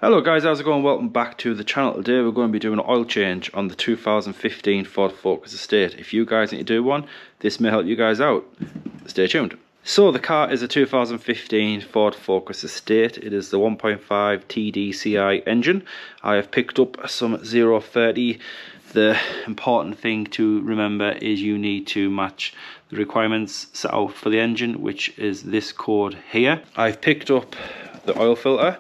Hello guys, how's it going? Welcome back to the channel. Today we're going to be doing an oil change on the 2015 Ford Focus Estate. If you guys need to do one, this may help you guys out. Stay tuned. So the car is a 2015 Ford Focus Estate. It is the 1.5 TDCI engine. I have picked up some 030. The important thing to remember is you need to match the requirements set out for the engine, which is this code here. I've picked up the oil filter.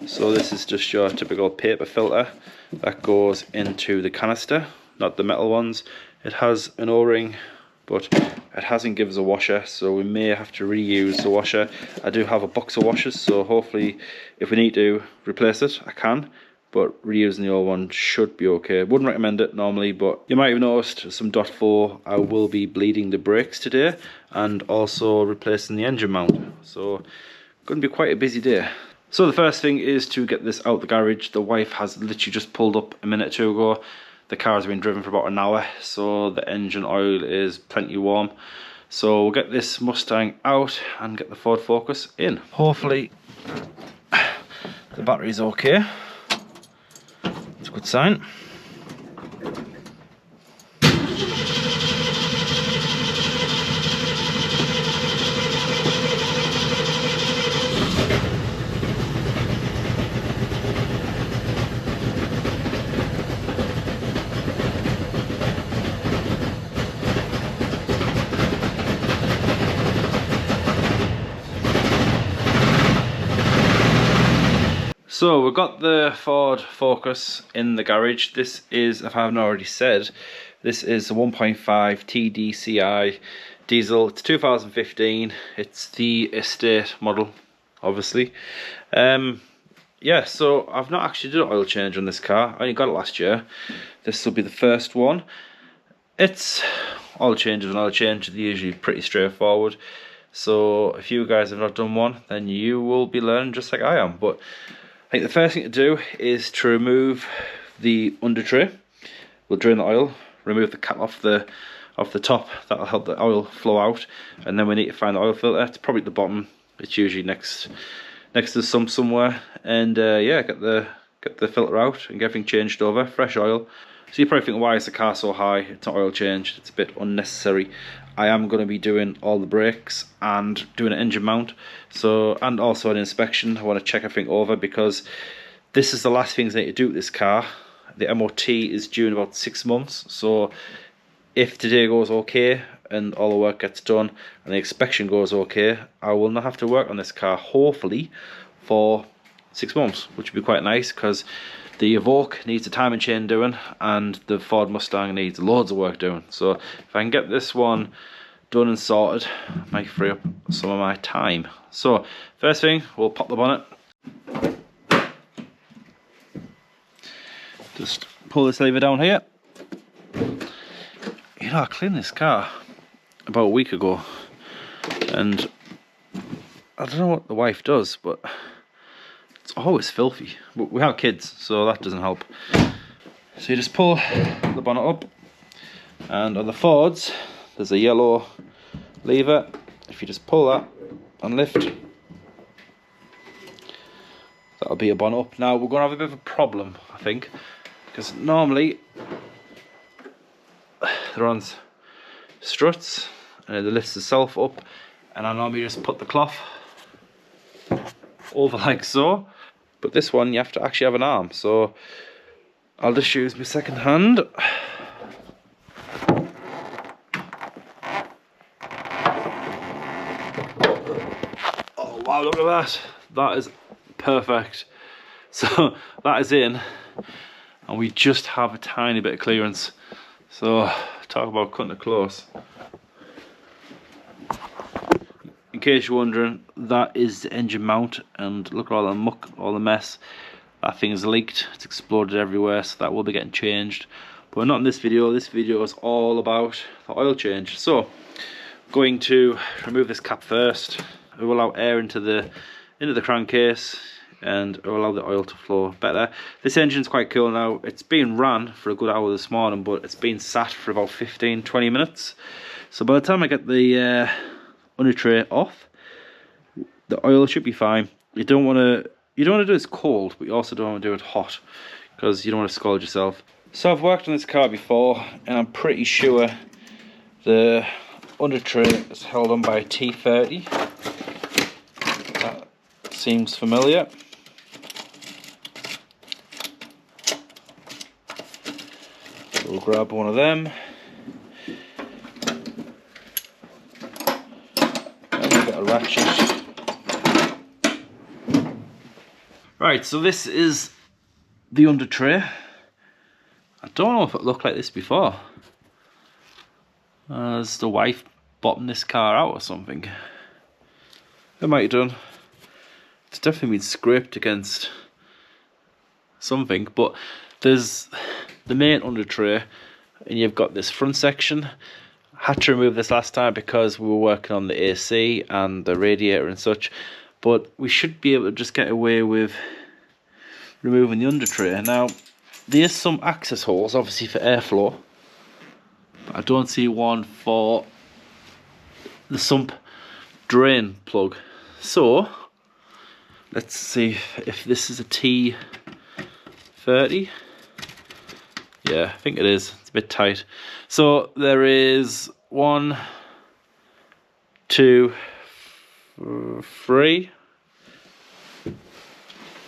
So this is just your typical paper filter that goes into the canister, not the metal ones. It has an O-ring, but it hasn't given us a washer, so we may have to reuse the washer. I do have a box of washers, so hopefully if we need to replace it, I can. But reusing the old one should be okay. Wouldn't recommend it normally, but you might have noticed some .4. I will be bleeding the brakes today and also replacing the engine mount. So going to be quite a busy day. So the first thing is to get this out the garage. The wife has literally just pulled up a minute or two ago. The car has been driven for about an hour, so the engine oil is plenty warm. So we'll get this Mustang out and get the Ford Focus in. Hopefully the battery's okay. It's a good sign. So we've got the Ford Focus in the garage. This is, if I haven't already said, this is a 1.5 TDCI diesel. It's 2015. It's the estate model, obviously. Yeah, so I've not actually done an oil change on this car. I only got it last year. This will be the first one. It's oil changes and oil change. They're usually pretty straightforward. So if you guys have not done one, then you will be learning just like I am. But I think the first thing to do is to remove the under tray. We'll drain the oil, remove the cap off the top. That'll help the oil flow out, and then we need to find the oil filter. It's probably at the bottom. It's usually next to the sump somewhere. And yeah, get the filter out and get everything changed over. Fresh oil. So you're probably thinking, why is the car so high? It's not oil change. It's a bit unnecessary. I am going to be doing all the brakes and doing an engine mount, so, and also an inspection. I want to check everything over because this is the last things I need to do with this car. The MOT is due in about 6 months, so if today goes okay and all the work gets done and the inspection goes okay, I will not have to work on this car, hopefully, for 6 months, which would be quite nice because the Evoque needs a timing chain doing and the Ford Mustang needs loads of work doing. So if I can get this one done and sorted, I might free up some of my time. So first thing, we'll pop the bonnet. Just pull this lever down here. You know, I cleaned this car about a week ago and I don't know what the wife does, but it's always filthy. But we have kids, so that doesn't help. So you just pull the bonnet up, and on the Fords there's a yellow lever. If you just pull that and lift, that'll be a bonnet up. Now we're going to have a bit of a problem, I think, because normally they're on struts and it lifts itself up, and I normally just put the cloth over like so. But this one, you have to actually have an arm, so I'll just use my second hand. Oh wow, look at that. That is perfect. So that is in, and we just have a tiny bit of clearance. So talk about cutting it close. In case you're wondering, that is the engine mount, and look at all the muck, all the mess. That thing is leaked, it's exploded everywhere, so that will be getting changed. But not in this video. This video is all about the oil change. So, going to remove this cap first. It will allow air into the crankcase, and it will allow the oil to flow better. This engine's quite cool now. It's been ran for a good hour this morning, but it's been sat for about 15-20 minutes. So by the time I get the under tray off, the oil should be fine. You don't want to You don't want to do this cold, but you also don't want to do it hot, because you don't want to scald yourself. So I've worked on this car before, and I'm pretty sure the under tray is held on by a T30. That seems familiar. We'll grab one of them. And we'll get a ratchet. Right, so this is the under tray. I don't know if it looked like this before. Has the wife bottomed this car out or something? It might have done. It's definitely been scraped against something, but there's the main under tray, and you've got this front section. I had to remove this last time because we were working on the AC and the radiator and such, but we should be able to just get away with removing the under tray. Now, there's some access holes, obviously for airflow, but I don't see one for the sump drain plug. So, let's see if this is a T30. Yeah, I think it is. It's a bit tight. So there is 1, 2, 3,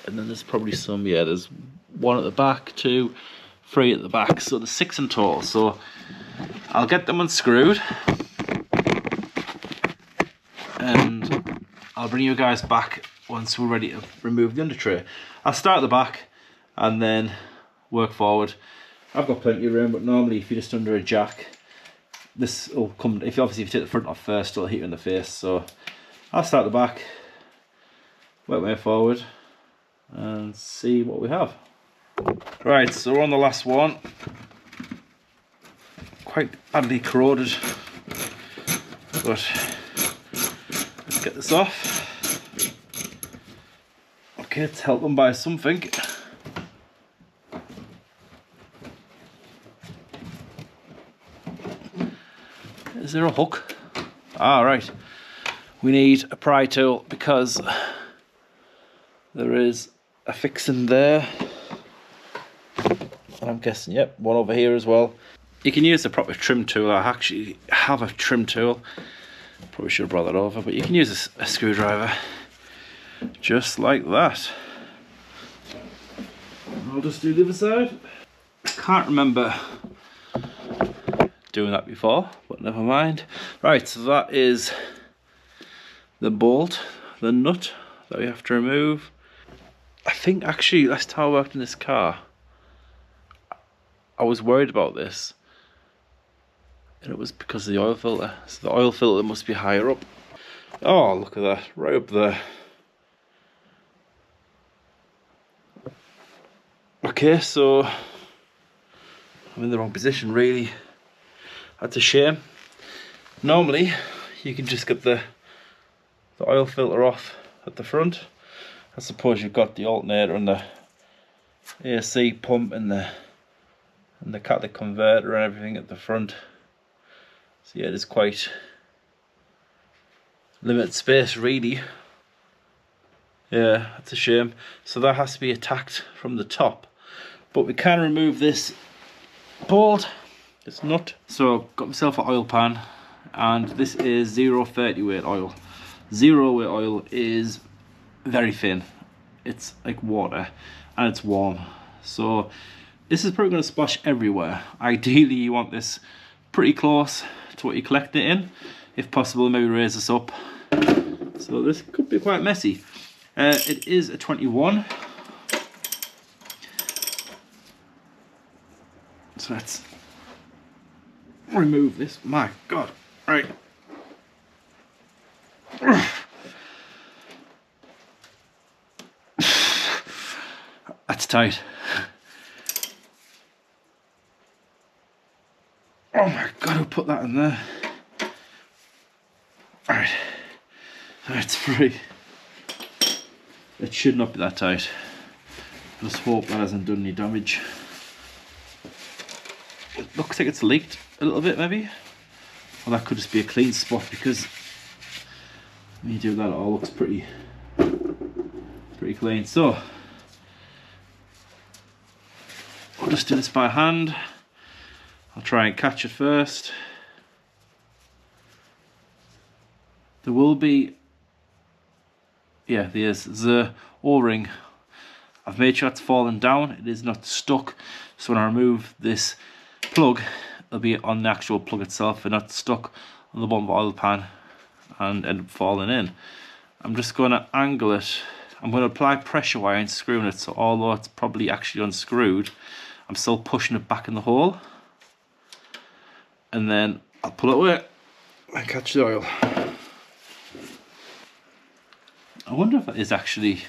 and then there's probably some. Yeah, there's 1 at the back, 2, 3 at the back. So there's 6 in total. So I'll get them unscrewed, and I'll bring you guys back once we're ready to remove the under tray. I'll start at the back and then work forward. I've got plenty of room, but normally if you're just under a jack, this will come. If you take the front off first, it'll hit you in the face. So I'll start at the back, work my way forward, and see what we have. Right, so we're on the last one. Quite badly corroded, but let's get this off. Okay, let's help them by something. Is there a hook? Ah, right. We need a pry tool because there is a fixing there. And I'm guessing, yep, one over here as well. You can use the proper trim tool. I actually have a trim tool. Probably should have brought that over, but you can use a screwdriver. Just like that. I'll just do the other side. I can't remember doing that before, but never mind. Right, so that is the bolt, the nut that we have to remove. I think actually last time I worked in this car, I was worried about this, and it was because of the oil filter. So the oil filter must be higher up. Oh, look at that, right up there. Okay, so I'm in the wrong position really. That's a shame. Normally you can just get the oil filter off at the front. I suppose you've got the alternator and the AC pump and the catalytic converter and everything at the front. So yeah, there's quite limited space really. Yeah, that's a shame. So that has to be attacked from the top. But we can remove this bolt, this nut. So got myself an oil pan, and this is 0.30 weight oil. 0 weight oil is very thin. It's like water and it's warm. So this is probably going to splash everywhere. Ideally you want this pretty close to what you collect it in. If possible, maybe raise this up. So this could be quite messy. It is a 21. So let's remove this. My God. Right. That's tight. Oh my God, who put that in there? Alright. That's free. It should not be that tight. Let's hope that hasn't done any damage. It looks like it's leaked a little bit maybe. Well, that could just be a clean spot because when you do that it all looks pretty pretty clean. So I'll just do this by hand. I'll try and catch it first. There will be, yeah, there's a O-ring. I've made sure it's fallen down, it is not stuck, so when I remove this plug, it'll be on the actual plug itself and not stuck on the bottom of the oil pan and end up falling in. I'm just going to angle it. I'm going to apply pressure wire and screwing it, so although it's probably actually unscrewed, I'm still pushing it back in the hole. And then I'll pull it away and catch the oil. I wonder if it is actually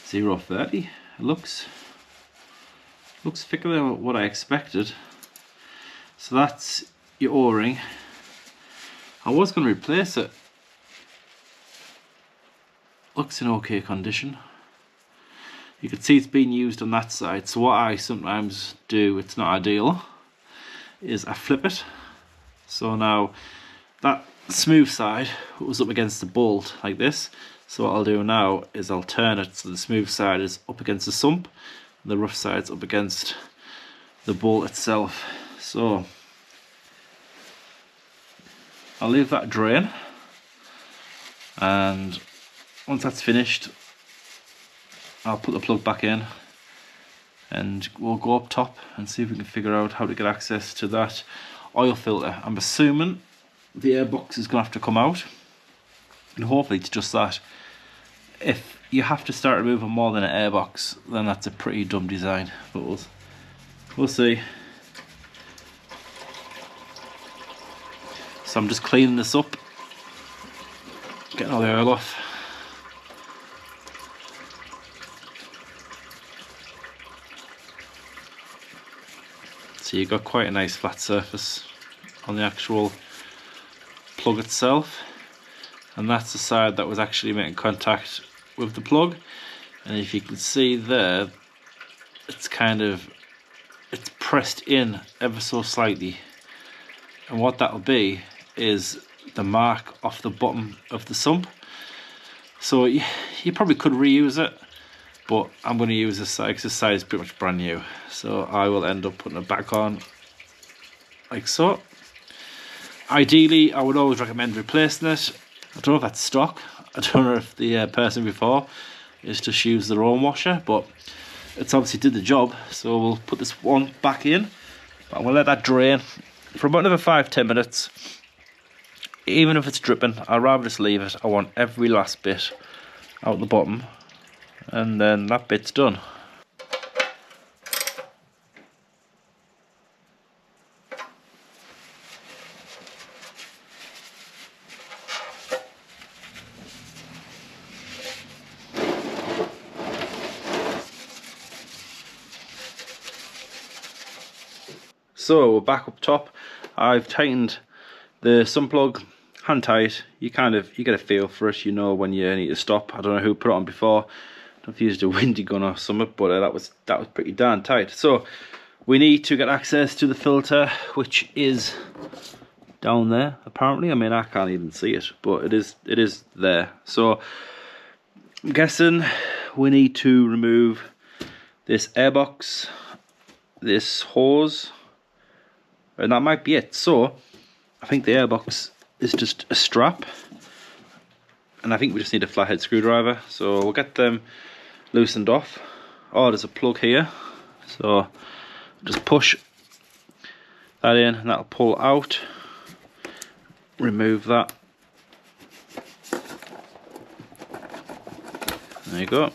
0.30. It looks thicker than what I expected. So that's your O-ring. I was going to replace it. Looks in okay condition. You can see it's being used on that side. So what I sometimes do, it's not ideal, is I flip it. So now that smooth side was up against the bolt like this. So what I'll do now is I'll turn it so the smooth side is up against the sump and the rough side's up against the bolt itself. So I'll leave that drain, and once that's finished I'll put the plug back in and we'll go up top and see if we can figure out how to get access to that oil filter. I'm assuming the airbox is going to have to come out, and hopefully it's just that. If you have to start removing more than an airbox, then that's a pretty dumb design, but we'll see. So I'm just cleaning this up, getting all the oil off. So you've got quite a nice flat surface on the actual plug itself, and that's the side that was actually making contact with the plug. And if you can see there, it's pressed in ever so slightly, and what that'll be is the mark off the bottom of the sump. So you probably could reuse it, but I'm going to use this side because this side is pretty much brand new, so I will end up putting it back on like so. Ideally I would always recommend replacing it. I don't know if that's stock, I don't know if the person before is just use their own washer, but it's obviously did the job. So we'll put this one back in, but I'm going to let that drain for about another 5-10 minutes. Even if it's dripping, I'd rather just leave it. I want every last bit out the bottom, and then that bit's done. So we're back up top. I've tightened the sump plug hand tight. You get a feel for it, you know when you need to stop. I don't know who put it on before. I don't know if you used a windy gun or something, but that was pretty darn tight. So we need to get access to the filter, which is down there apparently. I mean, I can't even see it, but it is there. So I'm guessing we need to remove this airbox, this hose, and that might be it. So I think the airbox is just a strap, and I think we just need a flathead screwdriver. So we'll get them loosened off. Oh, there's a plug here, so just push that in and that'll pull out. Remove that. There you go.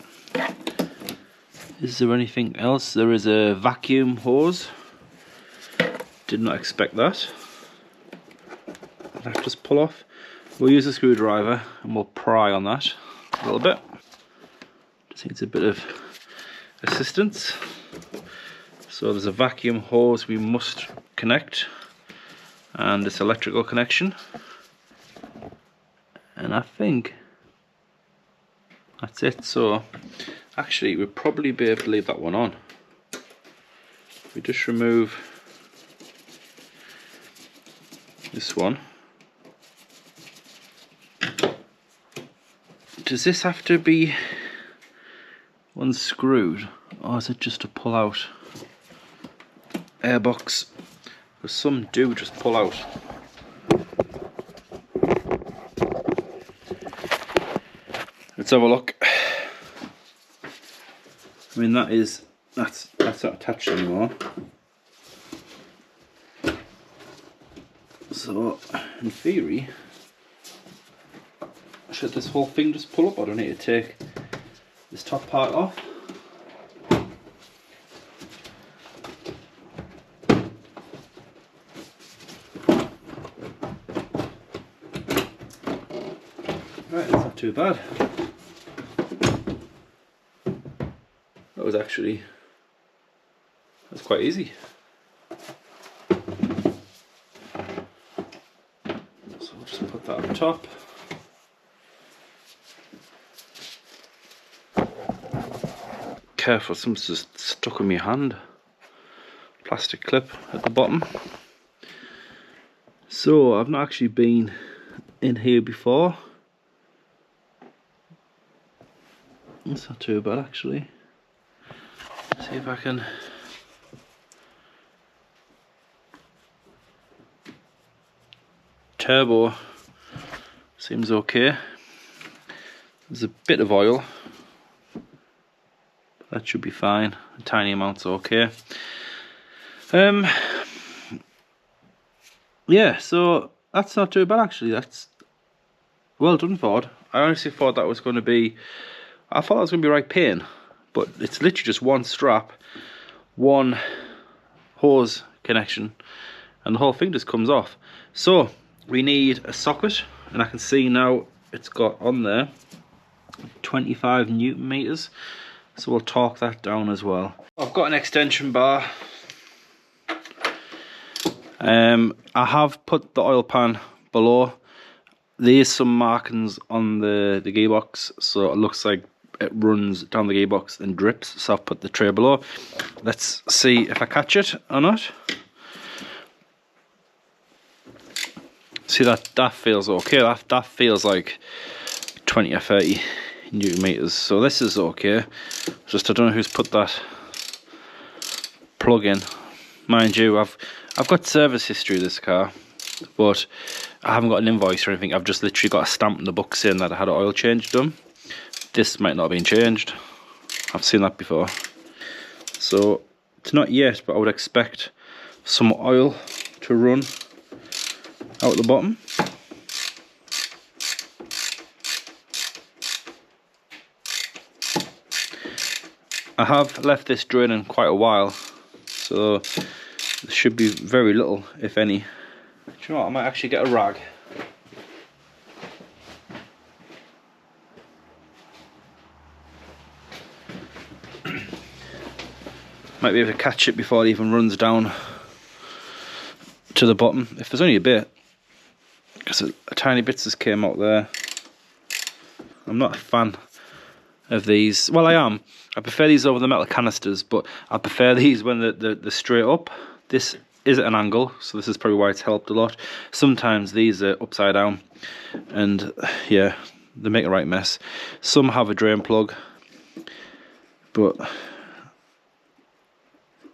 Is there anything else? There is a vacuum hose. Did not expect that. I'll just pull off. We'll use a screwdriver and we'll pry on that a little bit. Just needs a bit of assistance. So there's a vacuum hose we must connect, and this electrical connection, and I think that's it. So actually we'll probably be able to leave that one on. We just remove this one. Does this have to be unscrewed, or is it just a pull out airbox? Because some do just pull out. Let's have a look. I mean, that's not attached anymore. So in theory, should this whole thing just pull up? I don't need to take this top part off. Right, that's not too bad. That's quite easy. So we'll just put that on top. Careful, something's just stuck in my hand. Plastic clip at the bottom. So I've not actually been in here before. It's not too bad actually. See if I can turbo seems okay. There's a bit of oil. That should be fine. A tiny amount's okay. Yeah, so that's not too bad actually. That's well done, Ford. I honestly thought that was going to be, I thought it was going to be right pain, but it's literally just one strap, one hose connection, and the whole thing just comes off. So we need a socket, and I can see now it's got on there 25 Newton meters. So we'll torque that down as well. I've got an extension bar. I have put the oil pan below. There's some markings on the gearbox, so it looks like it runs down the gearbox and drips. So I've put the tray below. Let's see if I catch it or not. See, that feels okay. That feels like 20 or 30 Newton meters. So this is okay. Just I don't know who's put that plug in. Mind you, I've got service history of this car, but I haven't got an invoice or anything. I've just literally got a stamp in the book saying that I had an oil change done. This might not have been changed. I've seen that before. So it's not yet, but I would expect some oil to run out the bottom. I have left this draining quite a while, so there should be very little, if any. Do you know what, I might actually get a rag. Might be able to catch it before it even runs down to the bottom, if there's only a bit, because a tiny bits just came out there. I'm not a fan of these. Well, I am. I prefer these over the metal canisters, but I prefer these when they're straight up. This is at an angle, so this is probably why it's helped a lot. Sometimes these are upside down, and yeah, they make a right mess. Some have a drain plug, but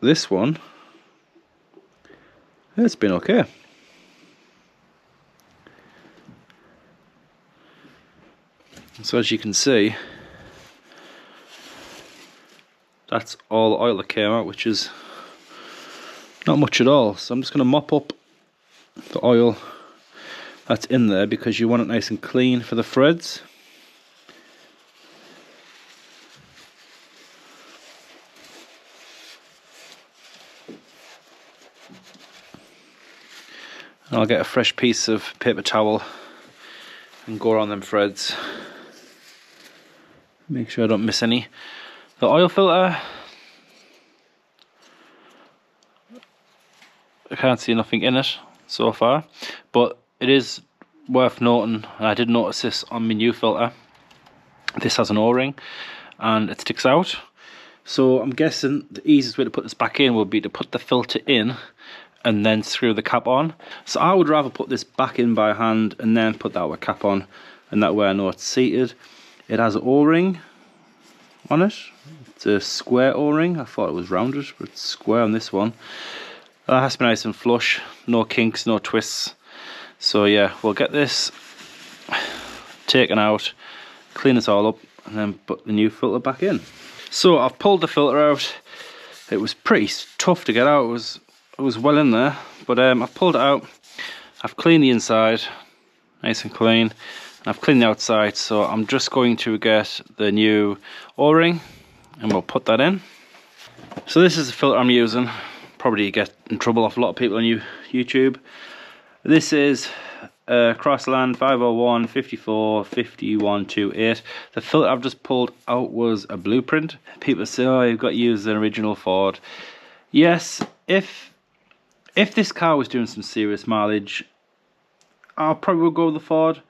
this one, it's been okay. So as you can see, that's all the oil that came out, which is not much at all. So I'm just going to mop up the oil that's in there, because you want it nice and clean for the threads. And I'll get a fresh piece of paper towel and go around them threads. Make sure I don't miss any. The oil filter, I can't see nothing in it so far, but it is worth noting, and I did notice this on my new filter. This has an O-ring and it sticks out. So I'm guessing the easiest way to put this back in would be to put the filter in and then screw the cap on. So I would rather put this back in by hand and then put that cap on, and that way I know it's seated. It has an O-ring, on it. It's a square O-ring. I thought it was rounded, but it's square on this one. That has to be nice and flush, no kinks, no twists. So yeah, we'll get this taken out, clean it all up, and then put the new filter back in. So I've pulled the filter out. It was pretty tough to get out. It was well in there, but I've pulled it out. I've cleaned the inside, nice and clean, and I've cleaned the outside. So I'm just going to get the new O-ring, and we'll put that in. So this is the filter I'm using. Probably get in trouble off a lot of people on YouTube. This is Crossland 501 54 5128. The filter I've just pulled out was a blueprint. People say, oh, you've got to use an original Ford. Yes, if this car was doing some serious mileage, I probably would go with the Ford.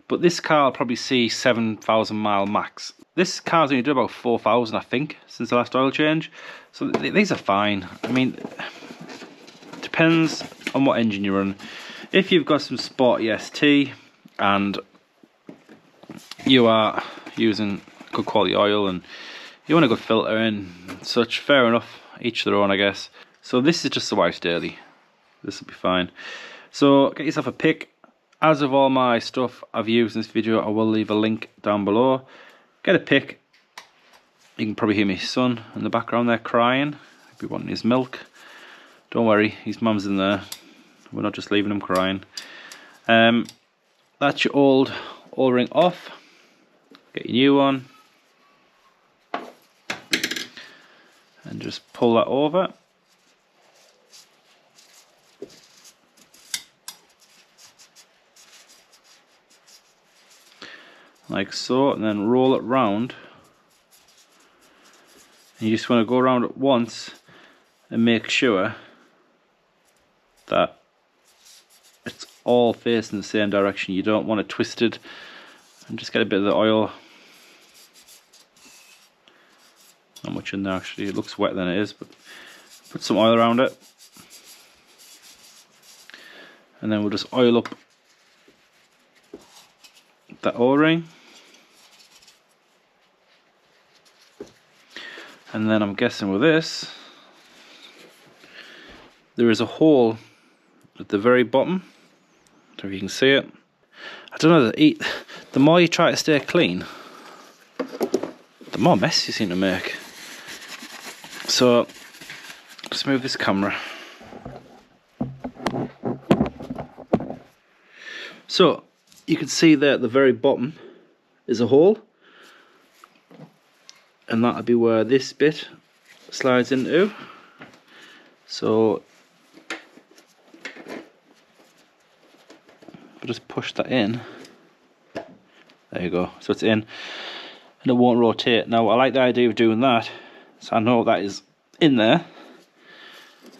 But this car I'll probably see 7,000 mile max. This car's only done about 4,000, I think, since the last oil change. So these are fine. I mean, depends on what engine you run. If you've got some sporty ST and you are using good quality oil and you want a good filter in and such, fair enough, each their own, I guess. So this is just the wife's daily. This will be fine. So get yourself a pick. As of all my stuff I've used in this video, I will leave a link down below. Get a pick. You can probably hear my son in the background there crying. He'll be wanting his milk. Don't worry, his mum's in there. We're not just leaving him crying. That's your old O-ring off. Get your new one. And just pull that over. Like so, and then roll it round. And you just want to go around it once and make sure that it's all facing the same direction. You don't want it twisted, and just get a bit of the oil. Not much in there actually, it looks wetter than it is, but put some oil around it. And then we'll just oil up that O-ring. And then I'm guessing with this, there is a hole at the very bottom. I don't know if you can see it. I don't know, the more you try to stay clean, the more mess you seem to make. So, let's move this camera. So, you can see there at the very bottom is a hole. And that'll be where this bit slides into. So I'll just push that in. There you go. So it's in, and it won't rotate. Now I like the idea of doing that, so I know that is in there.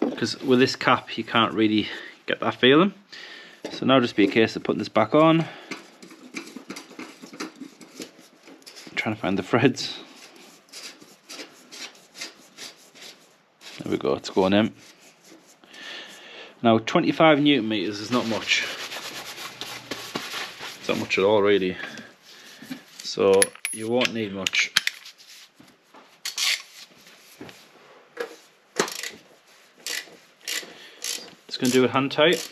Because with this cap, you can't really get that feeling. So now just be a case of putting this back on. I'm trying to find the threads. There we go, it's going in. Now 25 Newton meters is not much. It's not much at all really. So you won't need much. Just going to do it hand tight.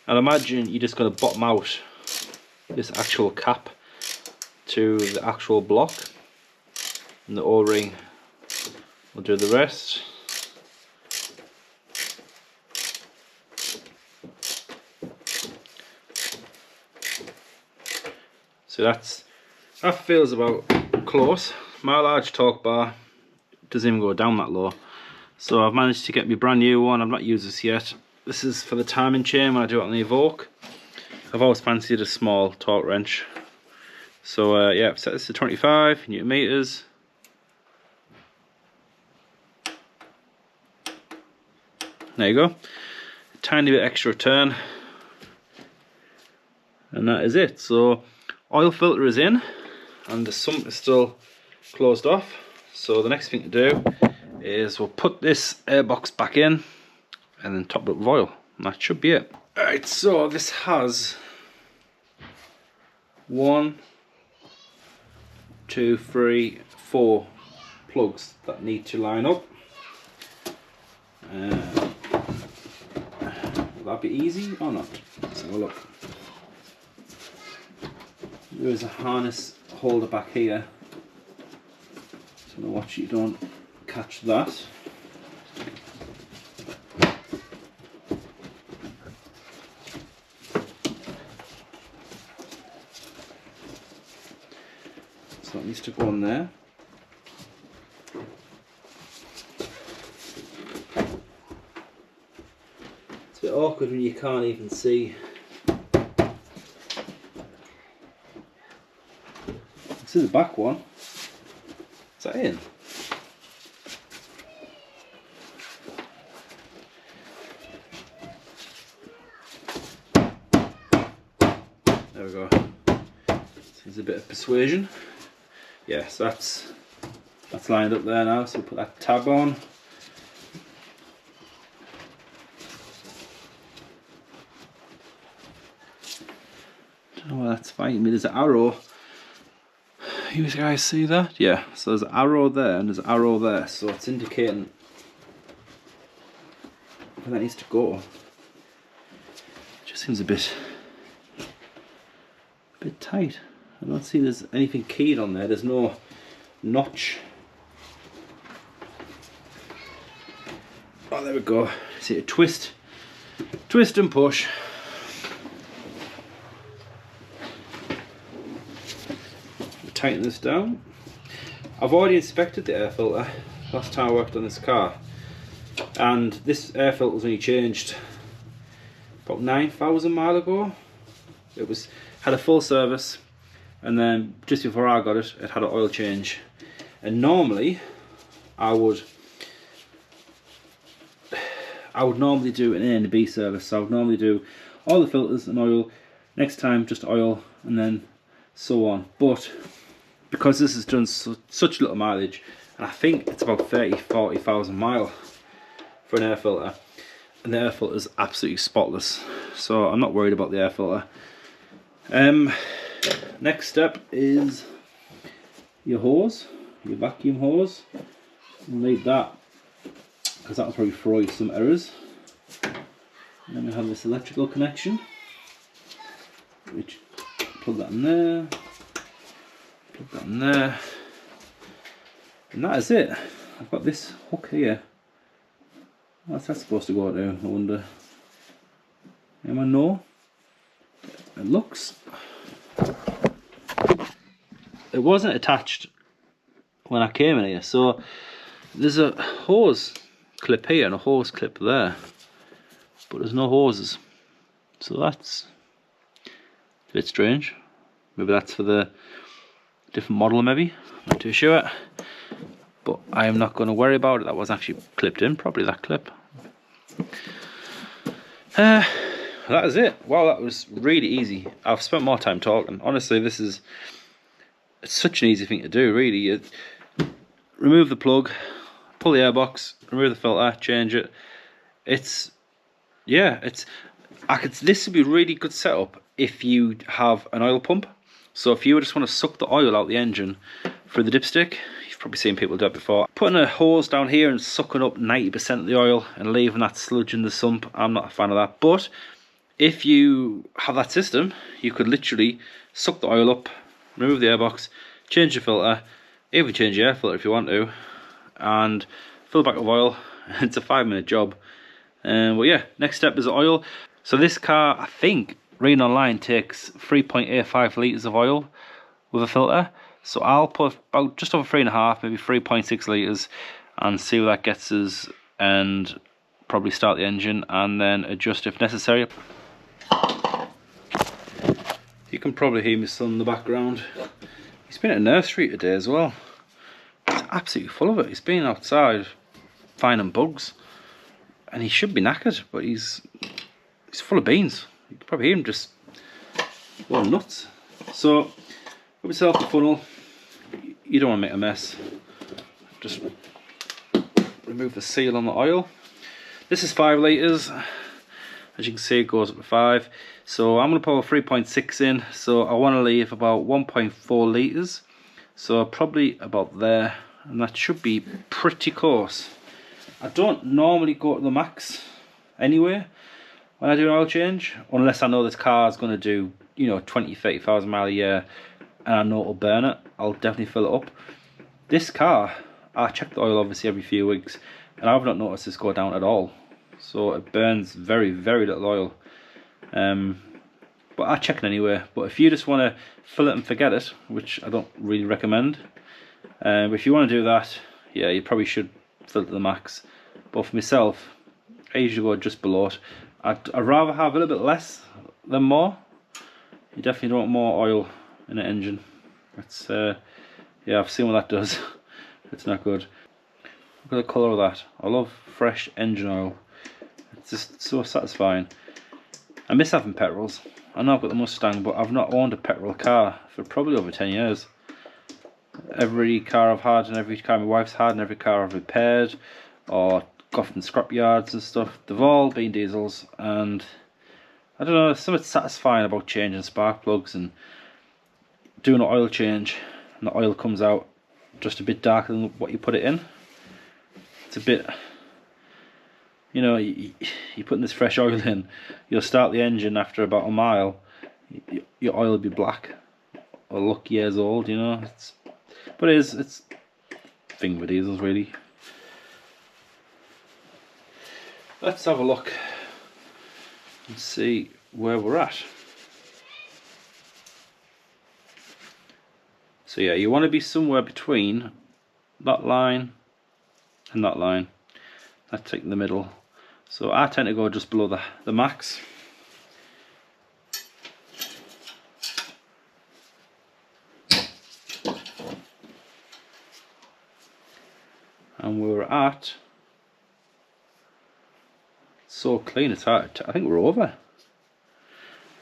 And imagine you're just going to bottom out this actual cap to the actual block, and the O-ring will do the rest. So that feels about close. My large torque bar doesn't even go down that low. So I've managed to get my brand new one. I've not used this yet. This is for the timing chain when I do it on the Evoque. I've always fancied a small torque wrench. So yeah, I've set this to 25 Newton meters. There you go. A tiny bit extra turn. And that is it. So oil filter is in, and the sump is still closed off. So the next thing to do is we'll put this airbox back in and then top it up with oil. And that should be it. Alright, so this has 1, 2, 3, 4 plugs that need to line up. Will that be easy or not? Let's have a look. There is a harness holder back here, so watch you don't catch that. So that needs to go on there. It's a bit awkward when you can't even see. This is the back one. Is that in? There we go. Needs a bit of persuasion. Yes, that's lined up there now, so we'll put that tab on. Don't know where that's fighting me. There's an arrow. You guys see that? Yeah, so there's an arrow there and there's an arrow there, so it's indicating where that needs to go. It just seems a bit tight. I don't see there's anything keyed on there. There's no notch. Oh, there we go. See a twist and push. Tighten this down. I've already inspected the air filter last time I worked on this car, and this air filter was only changed about 9,000 miles ago. It had a full service, and then just before I got it, it had an oil change. And normally I would normally do an A and a B service. So I would normally do all the filters and oil, next time just oil, and then so on. But because this has done such little mileage, and I think it's about 40,000 miles for an air filter, and the air filter is absolutely spotless, so I'm not worried about the air filter. Next step is your hose, your vacuum hose. We'll need that because that'll probably throw you some errors. And then we have this electrical connection, which plug that in there. Plug that in there, and that is it. I've got this hook here. What's that supposed to go to, I wonder? Anyone know? It looks... It wasn't attached when I came in here, so there's a hose clip here and a hose clip there, but there's no hoses, so that's a bit strange. Maybe that's for the different model, maybe, not too sure, but I am not going to worry about it. That was actually clipped in, probably that clip. That is it. Wow, that was really easy. I've spent more time talking. Honestly, it's such an easy thing to do, really. You remove the plug, pull the airbox, remove the filter, change it. This would be a really good setup if you have an oil pump. So if you just want to suck the oil out the engine through the dipstick, you've probably seen people do it before. Putting a hose down here and sucking up 90% of the oil and leaving that sludge in the sump, I'm not a fan of that. But if you have that system, you could literally suck the oil up, remove the airbox, change the filter, even change the air filter if you want to, and fill back with oil. It's a 5-minute job. Well, yeah, next step is oil. So this car, I think, reading online, takes 3.85 litres of oil with a filter. So I'll put about just over 3.5, maybe 3.6 litres, and see where that gets us, and probably start the engine and then adjust if necessary. You can probably hear my son in the background. He's been at a nursery today as well. He's absolutely full of it. He's been outside finding bugs, and he should be knackered, but he's full of beans. You can probably hear him just going nuts. So, put yourself the funnel. You don't want to make a mess. Just remove the seal on the oil. This is 5 litres. As you can see, it goes up to 5. So I'm going to put a 3.6 in. So I want to leave about 1.4 litres. So probably about there. And that should be pretty close. I don't normally go to the max anyway when I do an oil change. Unless I know this car is going to do, you know, 20-30,000 miles a year. And I know it'll burn it. I'll definitely fill it up. This car, I check the oil obviously every few weeks. And I've not noticed this go down at all. So it burns very, very little oil. But I check it anyway. But if you just want to fill it and forget it, which I don't really recommend, but if you want to do that, yeah, you probably should fill it to the max. But for myself, I usually go just below it. I'd rather have a little bit less than more. You definitely don't want more oil in an engine. It's yeah, I've seen what that does. It's not good. Look at the colour of that. I love fresh engine oil. It's just so satisfying. I miss having petrols. I know I've got the Mustang, but I've not owned a petrol car for probably over 10 years. Every car I've had, and every car my wife's had, and every car I've repaired or got from scrap yards and stuff, they've all been diesels. And I don't know, there's something satisfying about changing spark plugs and doing an oil change, and the oil comes out just a bit darker than what you put it in. It's a bit, you know, you're putting this fresh oil in, you'll start the engine after about a mile, your oil will be black or look years old, you know. But it's a thing with diesels really. Let's have a look and see where we're at. So yeah, you want to be somewhere between that line and that line. That's like in the middle. So I tend to go just below the max. And we're at, so clean, it's hard. I think we're over.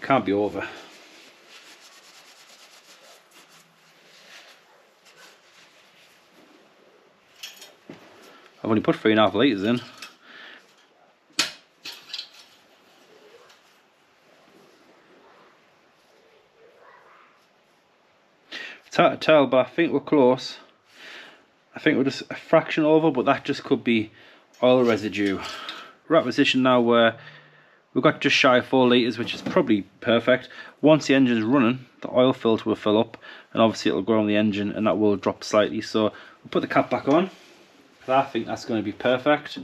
Can't be over. I've only put 3.5 litres in. It's hard to tell, but I think we're close. I think we're just a fraction over, but that just could be oil residue. We're at a position now where we've got just shy of 4 litres, which is probably perfect. Once the engine's running, the oil filter will fill up, and obviously it'll go on the engine, and that will drop slightly. So we'll put the cap back on. I think that's going to be perfect.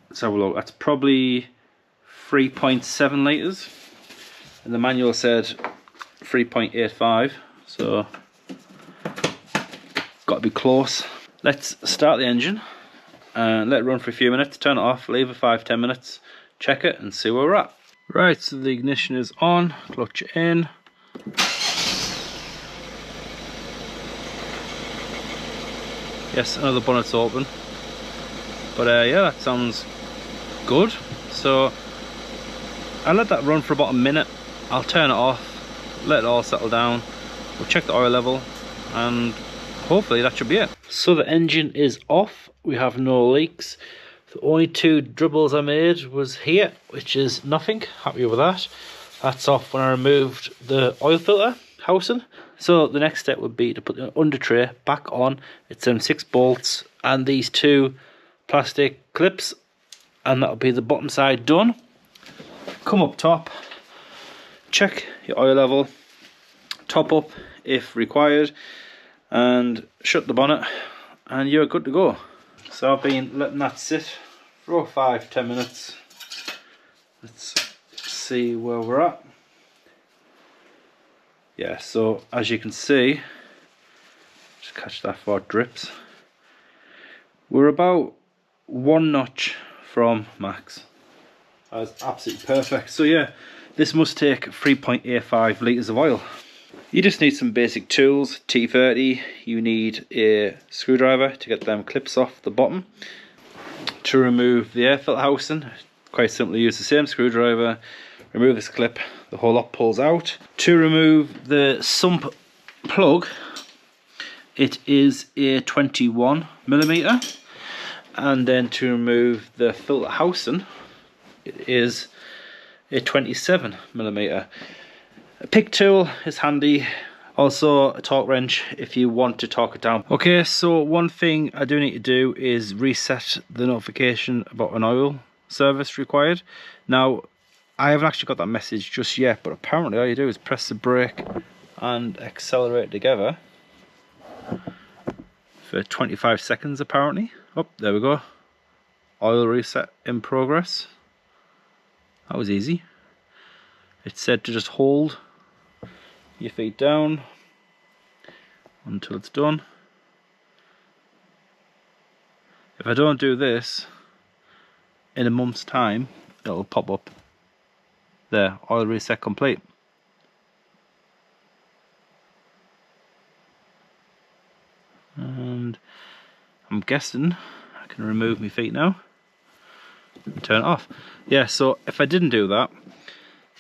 Let's have a look. That's probably 3.7 litres, and the manual said 3.85, so got to be close. Let's start the engine and let it run for a few minutes, turn it off, leave it 5-10 minutes, check it and see where we're at. Right, so the ignition is on, clutch in. Yes, another bonnet's open. But yeah, that sounds good. So I'll let that run for about a minute. I'll turn it off, let it all settle down. We'll check the oil level and hopefully that should be it. So the engine is off. We have no leaks. The only 2 dribbles I made was here, which is nothing. Happy with that. That's off when I removed the oil filter housing. So the next step would be to put the under tray back on. It's 6 bolts and these 2 plastic clips, and that'll be the bottom side done. Come up top, check your oil level, top up if required, and shut the bonnet, and you're good to go. So I've been letting that sit for about 5-10 minutes. Let's see where we're at. Yeah, so as you can see, just catch that before it drips, we're about 1 notch from max. That's absolutely perfect. So yeah, this must take 3.85 litres of oil. You just need some basic tools, T30, you need a screwdriver to get them clips off the bottom. To remove the air filter housing, quite simply use the same screwdriver, remove this clip, the whole lot pulls out. To remove the sump plug, it is a 21mm, and then to remove the filter housing, it is a 27mm. A pick tool is handy. Also a torque wrench if you want to torque it down. Okay, so one thing I do need to do is reset the notification about an oil service required. Now, I haven't actually got that message just yet, but apparently all you do is press the brake and accelerate together for 25 seconds apparently. Oh, there we go. Oil reset in progress. That was easy. It said to just hold your feet down until it's done. If I don't do this, in a month's time, it'll pop up there, oil reset complete. And I'm guessing I can remove my feet now and turn it off. Yeah, so if I didn't do that,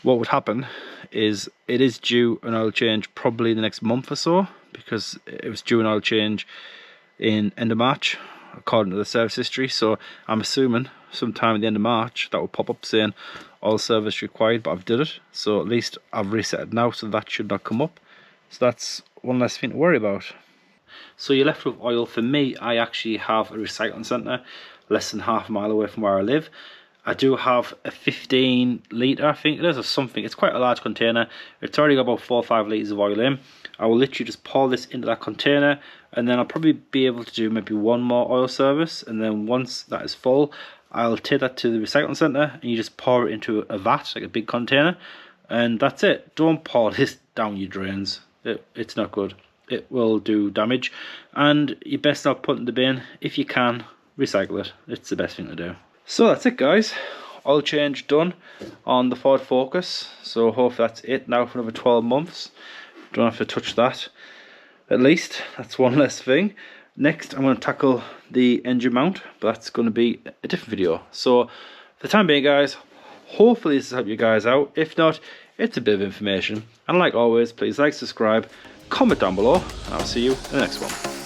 what would happen is it is due an oil change probably the next month or so, because it was due an oil change in end of March according to the service history. So I'm assuming sometime at the end of March that will pop up saying oil service required, but I've did it, so at least I've reset it now, so that should not come up. So that's one less thing to worry about. So you're left with oil. For me, I actually have a recycling centre less than half a mile away from where I live. I do have a 15 litre, I think it is, or something. It's quite a large container. It's already got about 4 or 5 litres of oil in. I will literally just pour this into that container, and then I'll probably be able to do maybe one more oil service, and then once that is full, I'll take that to the recycling centre and you just pour it into a vat, like a big container, and that's it. Don't pour this down your drains. It's not good. It will do damage, and you best not put it in the bin. If you can, recycle it. It's the best thing to do. So that's it, guys. Oil change done on the Ford Focus. So hopefully that's it now for another 12 months. Don't have to touch that. At least that's one less thing. Next I'm going to tackle the engine mount, but that's going to be a different video. So for the time being, guys, hopefully this has helped you guys out. If not, it's a bit of information. And like always, please like, subscribe, comment down below, and I'll see you in the next one.